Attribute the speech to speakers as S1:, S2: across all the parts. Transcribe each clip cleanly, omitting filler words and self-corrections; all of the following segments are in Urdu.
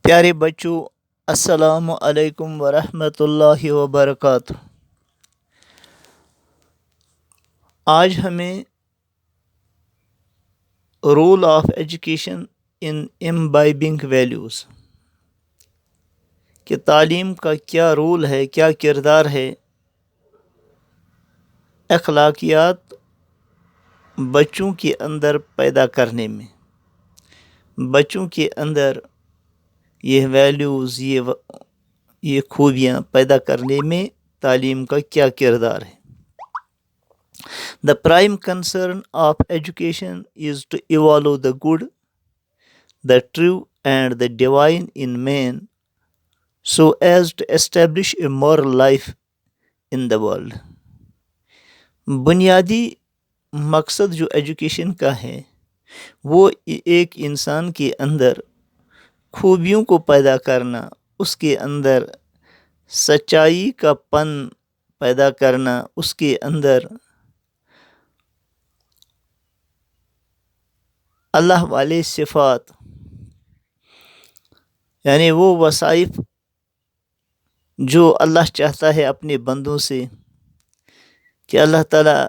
S1: پیارے بچوں، السلام علیکم ورحمۃ اللہ وبرکاتہ۔ آج ہمیں role of education in imbibing values کہ تعلیم کا کیا رول ہے، کیا کردار ہے اخلاقیات بچوں کے اندر پیدا کرنے میں، بچوں کے اندر یہ ویلیوز، یہ خوبیاں پیدا کرنے میں تعلیم کا کیا کردار ہے۔ The prime concern of education is to evolve the good, the true, and the divine in man so as to establish a moral life in the world. بنیادی مقصد جو ایجوکیشن کا ہے وہ ایک انسان کے اندر خوبیوں کو پیدا کرنا، اس کے اندر سچائی کا پن پیدا کرنا، اس کے اندر اللہ والے صفات یعنی وہ وصائف جو اللہ چاہتا ہے اپنے بندوں سے کہ اللہ تعالیٰ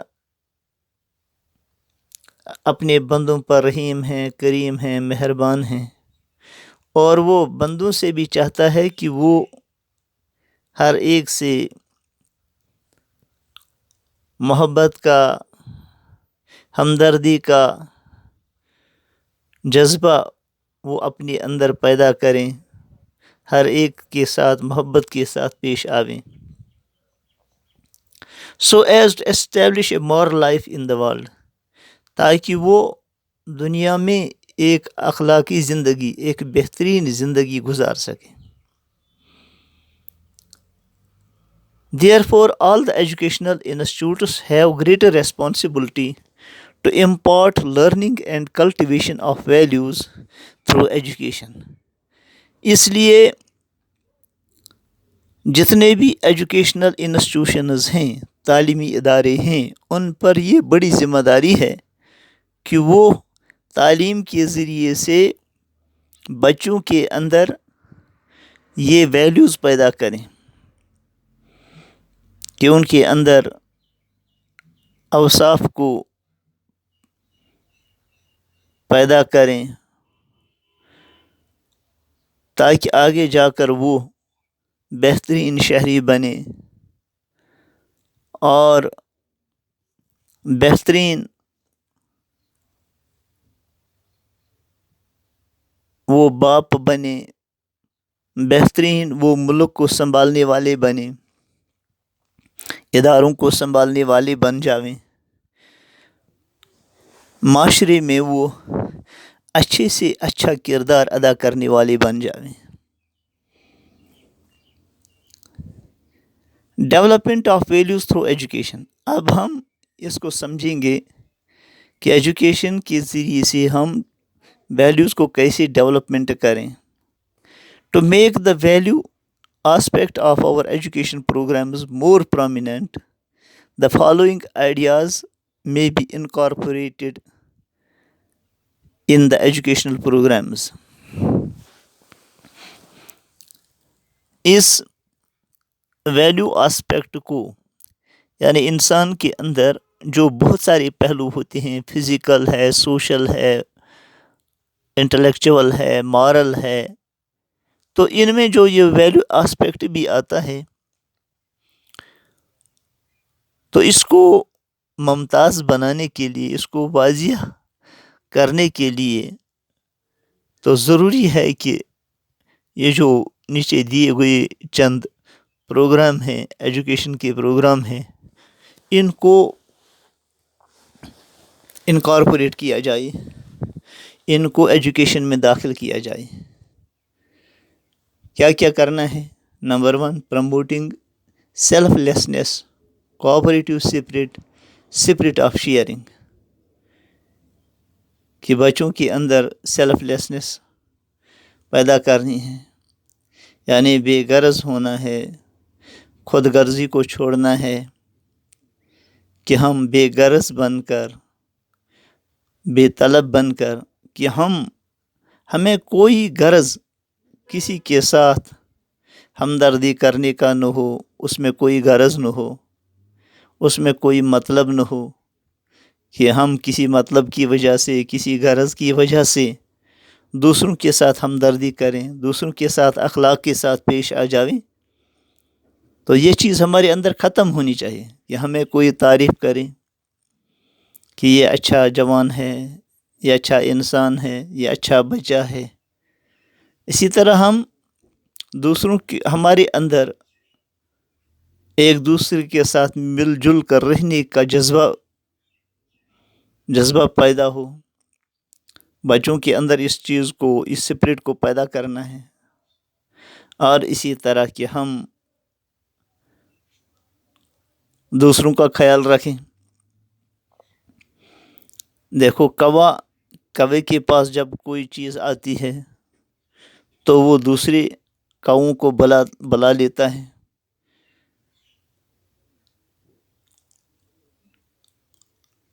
S1: اپنے بندوں پر رحیم ہیں، کریم ہیں، مہربان ہیں، اور وہ بندوں سے بھی چاہتا ہے کہ وہ ہر ایک سے محبت کا، ہمدردی کا جذبہ وہ اپنے اندر پیدا کریں، ہر ایک کے ساتھ محبت کے ساتھ پیش آویں۔ So as to establish a moral life in the world، تاکہ وہ دنیا میں ایک اخلاقی زندگی، ایک بہترین زندگی گزار سکیں۔ Therefore, all the educational institutes have greater responsibility to impart learning and cultivation of values through education۔ اس لیے جتنے بھی ایجوکیشنل انسٹیٹیوشنز ہیں، تعلیمی ادارے ہیں، ان پر یہ بڑی ذمہ داری ہے کہ وہ تعلیم کے ذریعے سے بچوں کے اندر یہ ویلیوز پیدا کریں کہ ان کے اندر اوصاف کو پیدا کریں تاکہ آگے جا کر وہ بہترین شہری بنے اور بہترین وہ باپ بنے، بہترین وہ ملک کو سنبھالنے والے بنے، اداروں کو سنبھالنے والے بن جاویں، معاشرے میں وہ اچھے سے اچھا کردار ادا کرنے والے بن جاویں۔ Development of values through education, اب ہم اس کو سمجھیں گے کہ ایجوکیشن کے ذریعے سے ہم ویلیوز کو کیسے ڈیولپمنٹ کریں۔ To make the value aspect of our education programs more prominent, the following ideas may be incorporated in the educational programs۔ اس ویلیو آسپیکٹ کو یعنی انسان کے اندر جو بہت سارے پہلو ہوتے ہیں، فزیکل ہے، سوشل ہے، انٹلیکچول ہے، مارل ہے، تو ان میں جو یہ ویلیو آسپیکٹ بھی آتا ہے تو اس کو ممتاز بنانے کے لیے، اس کو واضح کرنے کے لیے تو ضروری ہے کہ یہ جو نیچے دیے ہوئے چند پروگرام ہیں، ایجوکیشن کے پروگرام ہیں، ان کو انکارپوریٹ کیا جائے، ان کو ایجوکیشن میں داخل کیا جائے۔ کیا کیا کرنا ہے؟ Number 1، promoting self lessons, cooperative spirit of sharing, کہ بچوں کے اندر سیلف لیسنس پیدا کرنی ہے، یعنی بے غرض ہونا ہے، خود غرضی کو چھوڑنا ہے کہ ہم بے غرض بن کر، بے طلب بن کر، کہ ہمیں کوئی غرض کسی کے ساتھ ہمدردی کرنے کا نہ ہو، اس میں کوئی غرض نہ ہو، اس میں کوئی مطلب نہ ہو کہ ہم کسی مطلب کی وجہ سے، کسی غرض کی وجہ سے دوسروں کے ساتھ ہمدردی کریں، دوسروں کے ساتھ اخلاق کے ساتھ پیش آ جاویں، تو یہ چیز ہمارے اندر ختم ہونی چاہیے کہ ہمیں کوئی تعریف کرے کہ یہ اچھا جوان ہے، یہ اچھا انسان ہے، یہ اچھا بچہ ہے۔ اسی طرح ہم دوسروں کی ہمارے اندر ایک دوسرے کے ساتھ مل جل کر رہنے کا جذبہ پیدا ہو، بچوں کے اندر اس چیز کو، اس اسپرٹ کو پیدا کرنا ہے۔ اور اسی طرح کہ ہم دوسروں کا خیال رکھیں۔ دیکھو کوے کے پاس جب کوئی چیز آتی ہے تو وہ دوسرے کاؤں کو بلا لیتا ہے۔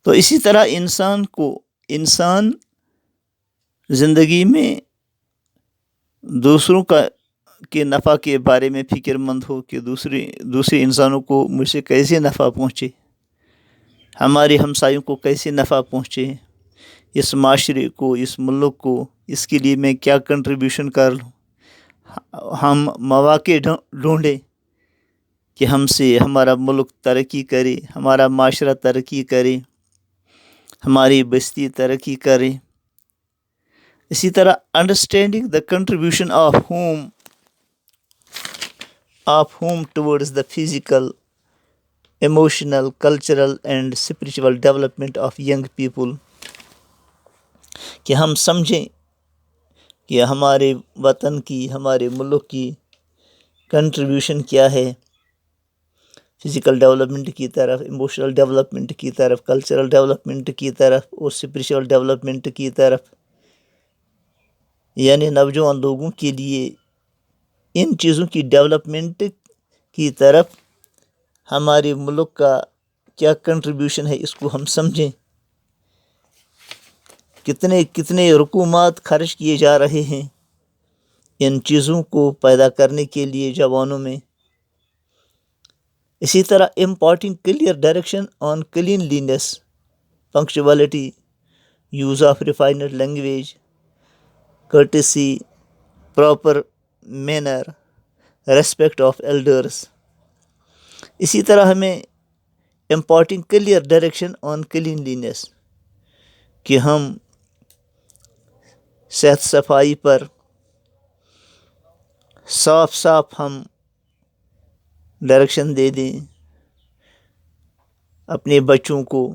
S1: تو اسی طرح انسان زندگی میں دوسروں کے نفع کے بارے میں فکر مند ہو کہ دوسرے انسانوں کو مجھ سے کیسے نفع پہنچے، ہمارے ہمسایوں کو کیسے نفع پہنچے، اس معاشرے کو، اس ملک کو، اس کے لیے میں کیا کنٹریبیوشن کر لوں۔ ہم مواقع ڈھونڈیں کہ ہم سے ہمارا ملک ترقی کرے، ہمارا معاشرہ ترقی کرے، ہماری بستی ترقی کرے۔ اسی طرح understanding the contribution of home towards the physical, emotional, cultural and spiritual development of young people, کہ ہم سمجھیں کہ ہمارے وطن کی، ہمارے ملک کی کنٹریبیوشن کیا ہے فزیکل ڈیولپمنٹ کی طرف، ایموشنل ڈیولپمنٹ کی طرف، کلچرل ڈیولپمنٹ کی طرف اور اسپریچول ڈیولپمنٹ کی طرف۔ یعنی نوجوان لوگوں کے لیے ان چیزوں کی ڈیولپمنٹ کی طرف ہمارے ملک کا کیا کنٹریبیوشن ہے، اس کو ہم سمجھیں۔ کتنے رقومات خرچ کیے جا رہے ہیں ان چیزوں کو پیدا کرنے کے لیے جوانوں میں۔ اسی طرح imparting clear direction on cleanliness, punctuality, use of refined language, courtesy, proper manner, respect of elders۔ اسی طرح ہمیں imparting clear direction on cleanliness, کہ ہم صحت صفائی پر صاف ہم ڈائریکشن دے دیں اپنے بچوں کو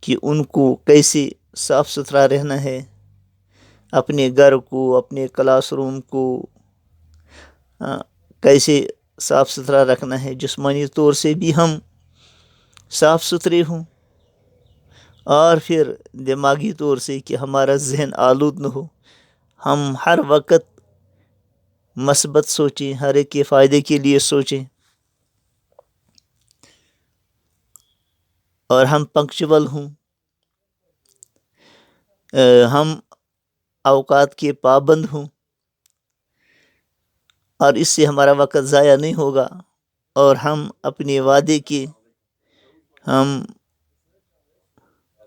S1: کہ ان کو کیسے صاف ستھرا رہنا ہے، اپنے گھر کو، اپنے کلاس روم کو کیسے صاف ستھرا رکھنا ہے، جسمانی طور سے بھی ہم صاف ستھرے ہوں، اور پھر دماغی طور سے کہ ہمارا ذہن آلود نہ ہو، ہم ہر وقت مثبت سوچیں، ہر ایک کے فائدے کے لیے سوچیں، اور ہم پنکچول ہوں، ہم اوقات کے پابند ہوں، اور اس سے ہمارا وقت ضائع نہیں ہوگا، اور ہم اپنے وعدے کے ہم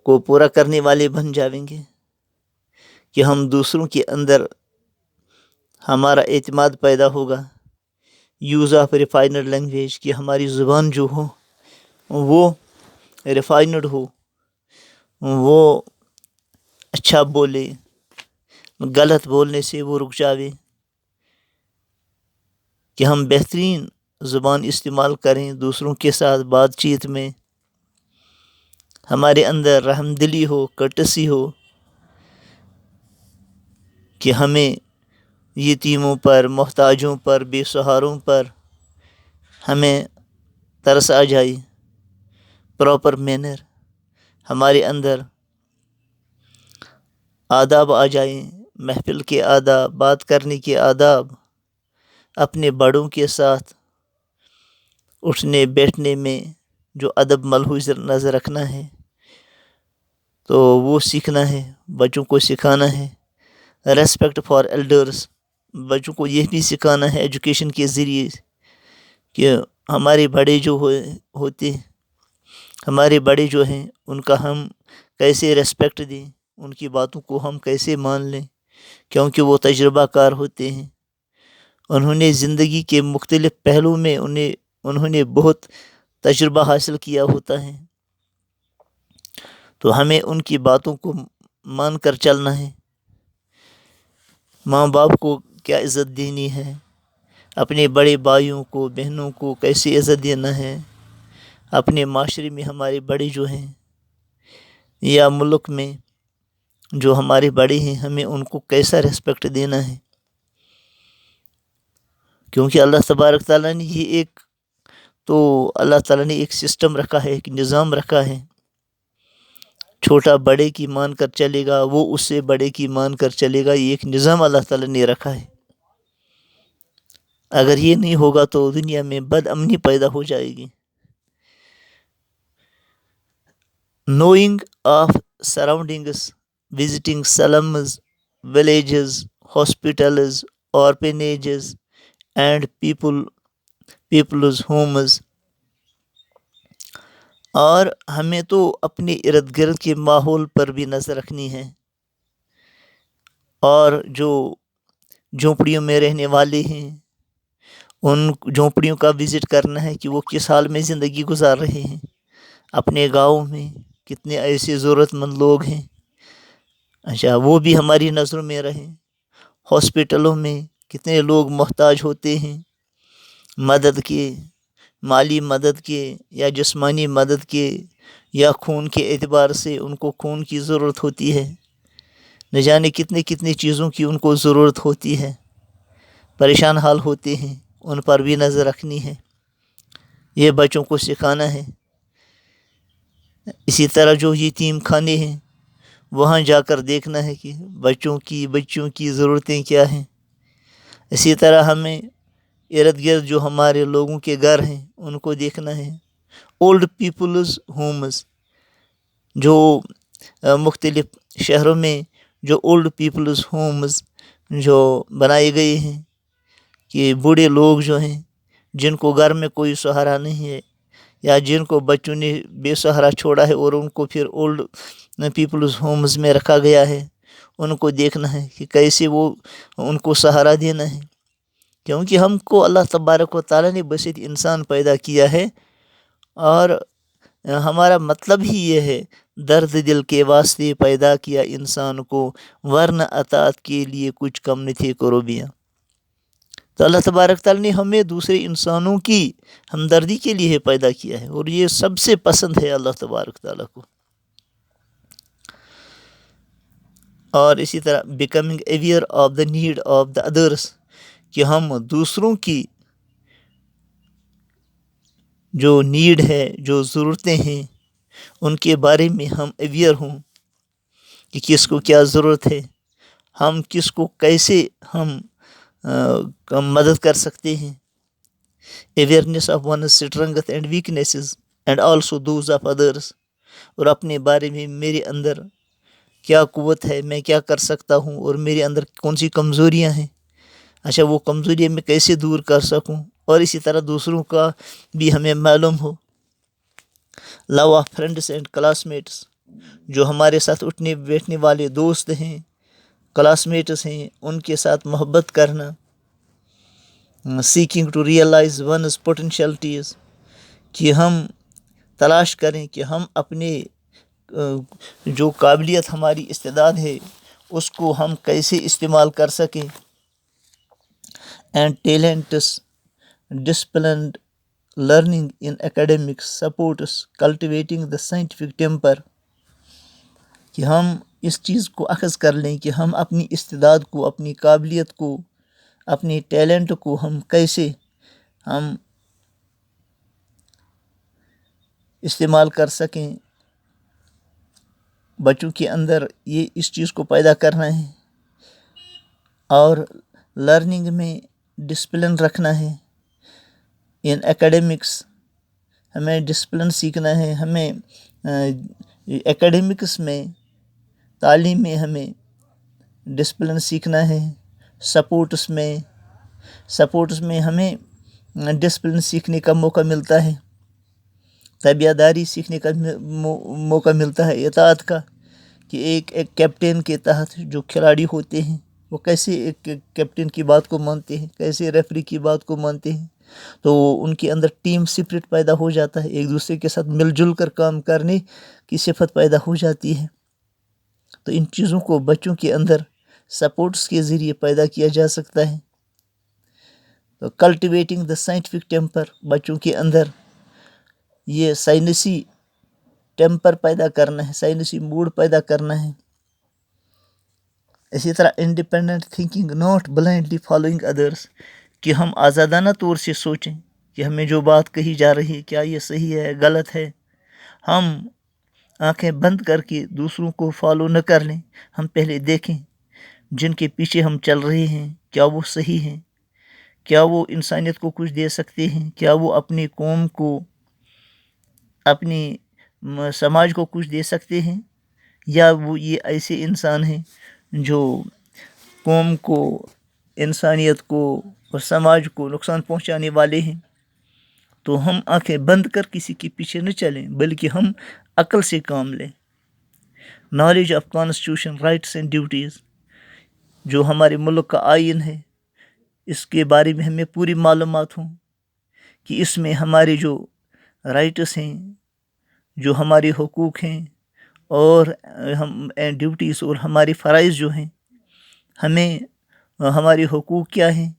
S1: کو پورا کرنے والے بن جائیں گے، کہ ہم دوسروں کے اندر ہمارا اعتماد پیدا ہوگا۔ یوز آف ریفائنڈ لینگویج، کہ ہماری زبان جو ہو وہ ریفائنڈ ہو، وہ اچھا بولے، غلط بولنے سے وہ رک جاوے، کہ ہم بہترین زبان استعمال کریں دوسروں کے ساتھ بات چیت میں، ہمارے اندر رحم دلی ہو، کرٹسی ہو، کہ ہمیں یتیموں پر، محتاجوں پر، بے سہاروں پر ہمیں ترس آ جائے۔ پراپر مینر، ہمارے اندر آداب آ جائیں، محفل کے آداب، بات کرنے کے آداب، اپنے بڑوں کے ساتھ اٹھنے بیٹھنے میں جو ادب ملحوظ نظر رکھنا ہے، تو وہ سیکھنا ہے، بچوں کو سکھانا ہے۔ ریسپیکٹ فار ایلڈرز، بچوں کو یہ بھی سکھانا ہے ایجوکیشن کے ذریعے کہ ہمارے بڑے جو ہوتے ہیں، ہمارے بڑے جو ہیں ان کا ہم کیسے ریسپیکٹ دیں، ان کی باتوں کو ہم کیسے مان لیں، کیونکہ وہ تجربہ کار ہوتے ہیں، انہوں نے زندگی کے مختلف پہلو میں انہوں نے بہت تجربہ حاصل کیا ہوتا ہے، تو ہمیں ان کی باتوں کو مان کر چلنا ہے۔ ماں باپ کو کیا عزت دینی ہے، اپنے بڑے بھائیوں کو بہنوں کو کیسے عزت دینا ہے، اپنے معاشرے میں ہمارے بڑے جو ہیں یا ملک میں جو ہمارے بڑے ہیں ہمیں ان کو کیسا ریسپیکٹ دینا ہے، کیونکہ اللہ تبارک تعالیٰ نے اللہ تعالیٰ نے ایک سسٹم رکھا ہے، ایک نظام رکھا ہے، چھوٹا بڑے کی مان کر چلے گا، وہ اس سے بڑے کی مان کر چلے گا، یہ ایک نظام اللہ تعالیٰ نے رکھا ہے۔ اگر یہ نہیں ہوگا تو دنیا میں بد امنی پیدا ہو جائے گی۔ Knowing of surroundings, visiting slums, villages, hospitals, orphanages and peoples homes, اور ہمیں تو اپنے ارد گرد کے ماحول پر بھی نظر رکھنی ہے، اور جو جھونپڑیوں میں رہنے والے ہیں ان جھونپڑیوں کا وزٹ کرنا ہے کہ وہ کس حال میں زندگی گزار رہے ہیں، اپنے گاؤں میں کتنے ایسے ضرورت مند لوگ ہیں، وہ بھی ہماری نظروں میں رہیں۔ ہاسپٹلوں میں کتنے لوگ محتاج ہوتے ہیں مدد کے، مالی مدد کے یا جسمانی مدد کے یا خون کے اعتبار سے ان کو خون کی ضرورت ہوتی ہے، نہ جانے کتنی چیزوں کی ان کو ضرورت ہوتی ہے، پریشان حال ہوتے ہیں، ان پر بھی نظر رکھنی ہے، یہ بچوں کو سکھانا ہے۔ اسی طرح جو یتیم خانے ہیں وہاں جا کر دیکھنا ہے کہ بچوں کی ضرورتیں کیا ہیں۔ اسی طرح ہمیں ارد گرد جو ہمارے لوگوں کے گھر ہیں ان کو دیکھنا ہے۔ اولڈ پیپلز ہومز، جو مختلف شہروں میں جو اولڈ پیپلز ہومز جو بنائے گئے ہیں کہ بوڑھے لوگ جو ہیں جن کو گھر میں کوئی سہارا نہیں ہے یا جن کو بچوں نے بے سہارا چھوڑا ہے اور ان کو پھر اولڈ پیپلز ہومز میں رکھا گیا ہے، ان کو دیکھنا ہے کہ کیسے وہ ان کو سہارا دینا ہے، کیونکہ ہم کو اللہ تبارک و تعالیٰ نے بس ایک انسان پیدا کیا ہے، اور ہمارا مطلب ہی یہ ہے، درد دل کے واسطے پیدا کیا انسان کو، ورنہ اطاعت کے لیے کچھ کم نہ تھے قربیاں۔ تو اللہ تبارک تعالیٰ نے ہمیں دوسرے انسانوں کی ہمدردی کے لیے پیدا کیا ہے، اور یہ سب سے پسند ہے اللہ تبارک تعالیٰ کو۔ اور اسی طرح becoming aware of the need of the others, کہ ہم دوسروں کی جو نیڈ ہے، جو ضرورتیں ہیں، ان کے بارے میں ہم اویئر ہوں کہ کس کو کیا ضرورت ہے، ہم کس کو کیسے ہم مدد کر سکتے ہیں۔ Awareness of one strength and weaknesses and also those of others, اور اپنے بارے میں میرے اندر کیا قوت ہے، میں کیا کر سکتا ہوں، اور میرے اندر کون سی کمزوریاں ہیں، وہ کمزوریاں میں کیسے دور کر سکوں، اور اسی طرح دوسروں کا بھی ہمیں معلوم ہو۔ Love of friends and classmates, جو ہمارے ساتھ اٹھنے بیٹھنے والے دوست ہیں، کلاس میٹس ہیں، ان کے ساتھ محبت کرنا۔ سیکنگ ٹو ریئلائز ونز پوٹینشلٹیز، کہ ہم تلاش کریں کہ ہم اپنے جو قابلیت ہماری استعداد ہے اس کو ہم کیسے استعمال کر سکیں۔ And talents disciplined learning in academics sports cultivating the scientific temper, کہ ہم اس چیز کو اخذ کر لیں کہ ہم اپنی استعداد کو، اپنی قابلیت کو، اپنی ٹیلنٹ کو ہم کیسے ہم استعمال کر سکیں۔ بچوں کے اندر یہ اس چیز کو پیدا کرنا ہے، اور لرننگ میں ڈسپلن رکھنا ہے۔ ان اکیڈیمکس ہمیں ڈسپلن سیکھنا ہے، ہمیں اکیڈیمکس میں، تعلیم میں ہمیں ڈسپلن سیکھنا ہے۔ سپورٹس میں ہمیں ڈسپلن سیکھنے کا موقع ملتا ہے، تابعداری سیکھنے کا موقع ملتا ہے، اطاعت کا، کہ ایک کیپٹن کے تحت جو کھلاڑی ہوتے ہیں وہ کیسے ایک کیپٹن کی بات کو مانتے ہیں، کیسے ریفری کی بات کو مانتے ہیں، تو ان کے اندر ٹیم سپرٹ پیدا ہو جاتا ہے، ایک دوسرے کے ساتھ مل جل کر کام کرنے کی صفت پیدا ہو جاتی ہے۔ تو ان چیزوں کو بچوں کے اندر سپورٹس کے ذریعے پیدا کیا جا سکتا ہے۔ تو کلٹیویٹنگ دا سائنٹیفک ٹیمپر، بچوں کے اندر یہ سائنسی ٹیمپر پیدا کرنا ہے، سائنسی موڈ پیدا کرنا ہے۔ اسی طرح independent thinking, not blindly following others, کہ ہم آزادانہ طور سے سوچیں کہ ہمیں جو بات کہی جا رہی ہے کیا یہ صحیح ہے غلط ہے، ہم آنکھیں بند کر کے دوسروں کو فالو نہ کر لیں، ہم پہلے دیکھیں جن کے پیچھے ہم چل رہے ہیں کیا وہ صحیح ہیں، کیا وہ انسانیت کو کچھ دے سکتے ہیں، کیا وہ اپنی قوم کو، اپنی سماج کو کچھ دے سکتے ہیں، یا وہ یہ ایسے انسان ہیں جو قوم کو، انسانیت کو اور سماج کو نقصان پہنچانے والے ہیں۔ تو ہم آنکھیں بند کر کسی کے پیچھے نہ چلیں بلکہ ہم عقل سے کام لیں۔ Knowledge of constitution, rights and duties, جو ہمارے ملک کا آئین ہے اس کے بارے میں ہمیں پوری معلومات ہوں کہ اس میں ہمارے جو رائٹس ہیں، جو ہمارے حقوق ہیں اور ہم ڈیوٹیز اور ہمارے فرائض جو ہیں، ہمیں ہمارے حقوق کیا ہیں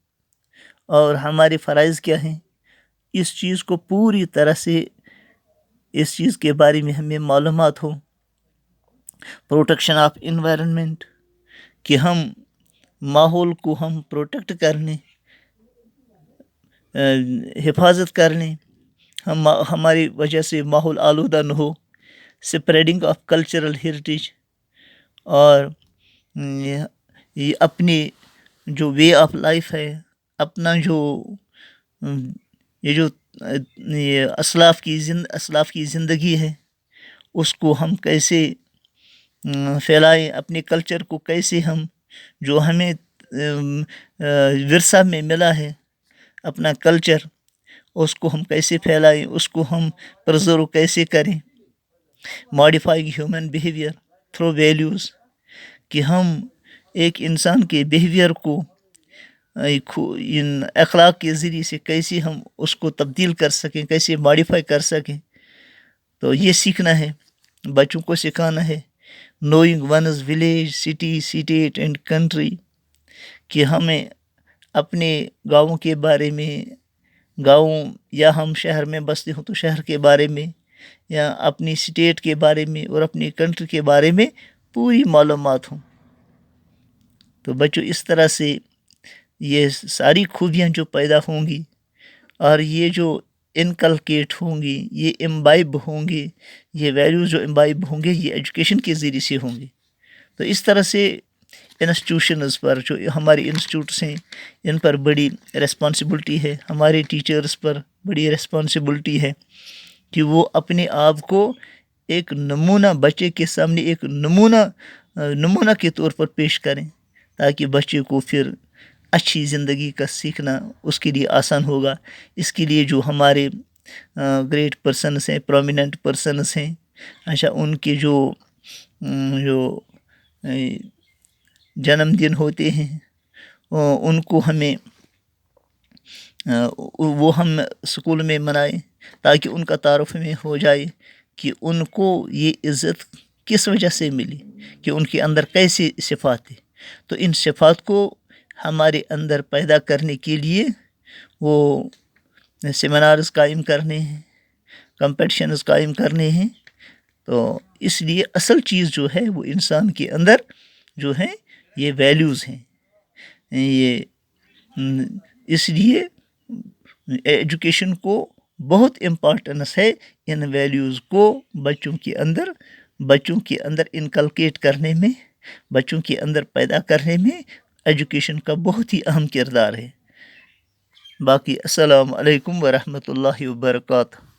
S1: اور ہمارے فرائض کیا ہیں، اس چیز کو پوری طرح سے اس چیز کے بارے میں ہمیں معلومات ہو۔ پروٹیکشن آف انوائرنمنٹ، کہ ہم ماحول کو ہم پروٹیکٹ کرنے، حفاظت کرنے، ہماری وجہ سے ماحول آلودہ نہ ہو۔ سپریڈنگ آف کلچرل ہیریٹیج، اور یہ اپنی جو وے آف لائف ہے، اپنا جو یہ اسلاف کی زندگی ہے، اس کو ہم کیسے پھیلائیں، اپنے کلچر کو کیسے ہم، جو ہمیں ورثہ میں ملا ہے اپنا کلچر، اس کو ہم کیسے پھیلائیں، اس کو ہم پرزرو کیسے کریں۔ Modifying human behaviour through values, کہ ہم ایک انسان کے بیہیویئر کو ان اخلاق کے ذریعے سے کیسے ہم اس کو تبدیل کر سکیں، کیسے ماڈیفائی کر سکیں۔ تو یہ سیکھنا ہے، بچوں کو سکھانا ہے۔ Knowing one's village, city, state and country, کہ ہمیں اپنے گاؤں کے بارے میں، گاؤں یا ہم شہر میں بستے ہوں تو شہر کے بارے میں، یا اپنی اسٹیٹ کے بارے میں اور اپنی کنٹری کے بارے میں پوری معلومات ہوں۔ تو بچوں اس طرح سے یہ ساری خوبیاں جو پیدا ہوں گی اور یہ جو انکلکیٹ ہوں گی، یہ امبائب ہوں گی، یہ ویلیوز جو امبائب ہوں گے، یہ ایجوکیشن کے ذریعے سے ہوں گے۔ تو اس طرح سے انسٹیٹیوشنز پر، جو ہمارے انسٹیٹیوٹس ہیں، ان پر بڑی ریسپانسبلٹی ہے، ہمارے ٹیچرز پر بڑی ریسپانسبلٹی ہے کہ وہ اپنے آپ کو ایک نمونہ، بچے کے سامنے ایک نمونہ کے طور پر پیش کریں، تاکہ بچے کو پھر اچھی زندگی کا سیکھنا اس کے لیے آسان ہوگا۔ اس کے لیے جو ہمارے گریٹ پرسنس ہیں، پرومیننٹ پرسنس ہیں، اچھا، ان کے جو جنم دن ہوتے ہیں، ان کو ہمیں وہ ہم اسکول میں منائیں، تاکہ ان کا تعارف ہمیں ہو جائے کہ ان کو یہ عزت کس وجہ سے ملی، کہ ان کے اندر کیسی صفات ہے۔ تو ان صفات کو ہمارے اندر پیدا کرنے کے لیے وہ سیمینارز قائم کرنے ہیں، کمپٹیشنز قائم کرنے ہیں۔ تو اس لیے اصل چیز جو ہے وہ انسان کے اندر جو ہے یہ ویلیوز ہیں۔ یہ اس لیے ایجوکیشن کو بہت امپورٹنس ہے ان ویلیوز کو بچوں کے اندر انکلکیٹ کرنے میں، بچوں کے اندر پیدا کرنے میں ایجوکیشن کا بہت ہی اہم کردار ہے۔ باقی السلام علیکم ورحمۃ اللہ وبرکاتہ۔